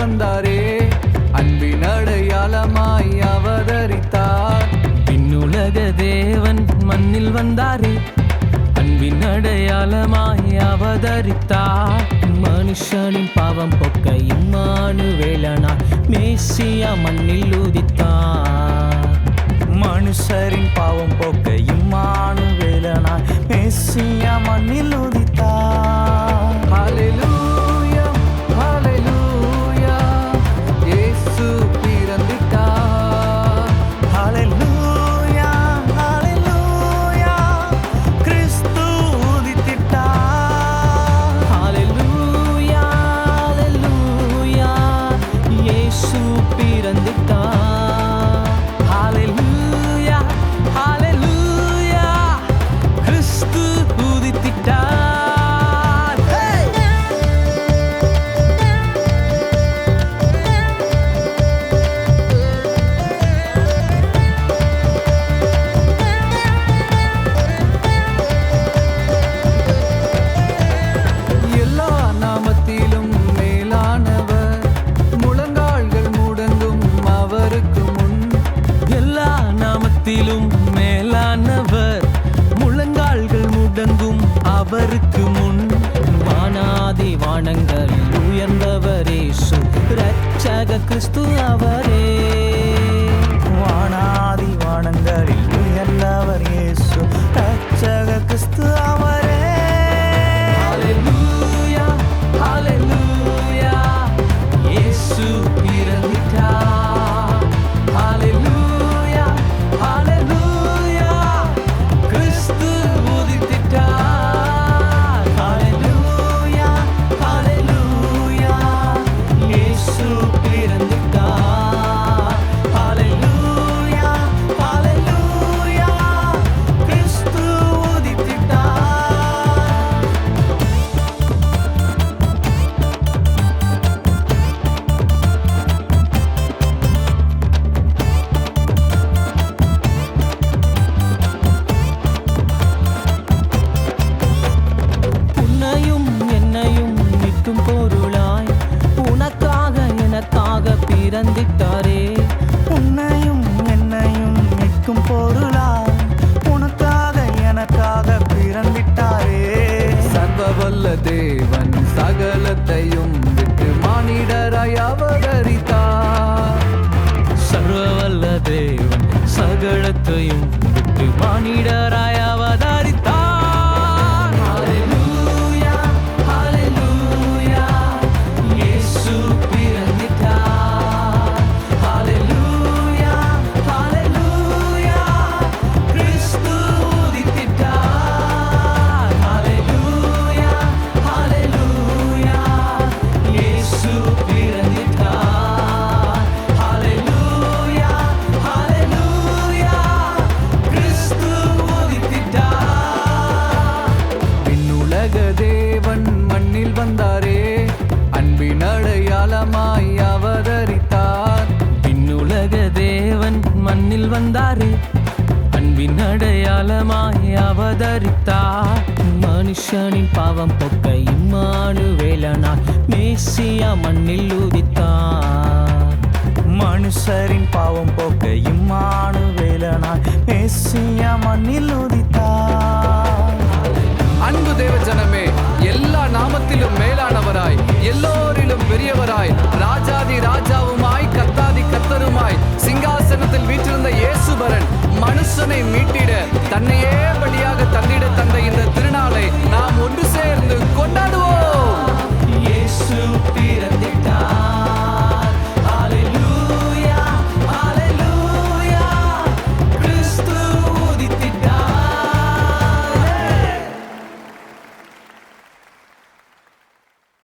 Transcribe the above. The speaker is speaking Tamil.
வந்தாரே, அன்பின் அடையாளமாய் அவதரித்தார். விண்ணுலக தேவன் மண்ணில் வந்தாரே, அன்பின் அடையாளமாய் அவதரித்தார். மனுஷனின் பாவம் போக்க இம்மானுவேலனாய் மேசியா மண்ணில் உதித்தார். மனுஷரின் பாவம் போக்க இம்மானுவேலனாய் மேசியா மண்ணில் உதித்தார். ஹல்லேலூயா, ஹல்லேலூயா, இயேசு பிறந்திட்டார். ஹல்லேலூயா, ஹல்லேலூயா, கிறிஸ்து உதித்திட்டார். ஹல்லேலூயா, ஹல்லேலூயா, இயேசு பிறந்திட்டார். ஹல்லேலூயா, ஹல்லேலூயா, கிறிஸ்து உதித்திட்டார். எல்லா நாமத்திலும் மேலானவர், முழங்கால்கள் முடங்கும் அவருக்கு முன். எல்லா நாமத்திலும் மேலானவர், முழங்கால்கள் முடங்கும் அவருக்கு முன். வானாதி வானங்களில் உயர்ந்தவர் இயேசு, இரட்சக கிறிஸ்து அவரே. வானாதி வானங்களில் உயர்ந்தவர் இயேசு, இரட்சக கிறிஸ்து அவரே. ஹல்லேலூயா, ஹல்லேலூயா, இயேசு பிறந்திட்டார். ஹல்லேலூயா, ஹல்லேலூயா, கிறிஸ்து உதித்திட்டார். ஹல்லேலூயா, ஹல்லேலூயா, இயேசு பிறந்திட்டார். ஹல்லேலூயா, ஹல்லேலூயா, கிறிஸ்து உதித்திட்டார். உன்னையும் என்னையும் மீட்கும் பொருளாய் உனக்காக எனக்காக பிறந்திட்டாரே. உன்னையும் என்னையும் மீட்கும் பொருளாய் உனக்காக எனக்காக பிறந்திட்டாரே. சர்வவல்ல தேவன் சகலத்தையும் விட்டு மானிடராய் அவதரித்தார். சர்வவல்ல தேவன் சகலத்தையும் விட்டு மானிடராய் அவதரித்தார். ஹல்லேலூயா, ஹல்லேலூயா, இயேசு பிறந்திட்டார். ஹல்லேலூயா, ஹல்லேலூயா, கிறிஸ்து உதித்திட்டார். ஹல்லேலூயா, ஹல்லேலூயா, இயேசு பிறந்திட்டார். ஹல்லேலூயா, ஹல்லேலூயா, கிறிஸ்து உதித்திட்டார். விண்ணுலக தேவன் மண்ணில் வந்தாரே, அன்பின் அடையாளமாய் அவதரித்தார். விண்ணுலக தேவன் மண்ணில் வந்தாரே, அன்பின் அடையாளமாய் அவதரித்தார். மனுஷனின் பாவம் போக்க இம்மானுவேலனாய் மேசியா மண்ணில் உதித்தார். மனுஷரின் பாவம் போக்க இம்மானுவேலனாய் மேசியா மண்ணில் உதித்தார். அன்பு தேவ ஜனமே, எல்லா நாமத்திலும் மேலானவராய், எல்லோரிலும் பெரியவராய், ராஜாதி ராஜாவுமாய், கர்த்தாதி கர்த்தருமாய், சிங்காசனத்தில் வீற்றிருந்த இயேசுபரன் மனுஷனை மீட்டிட தன்னையே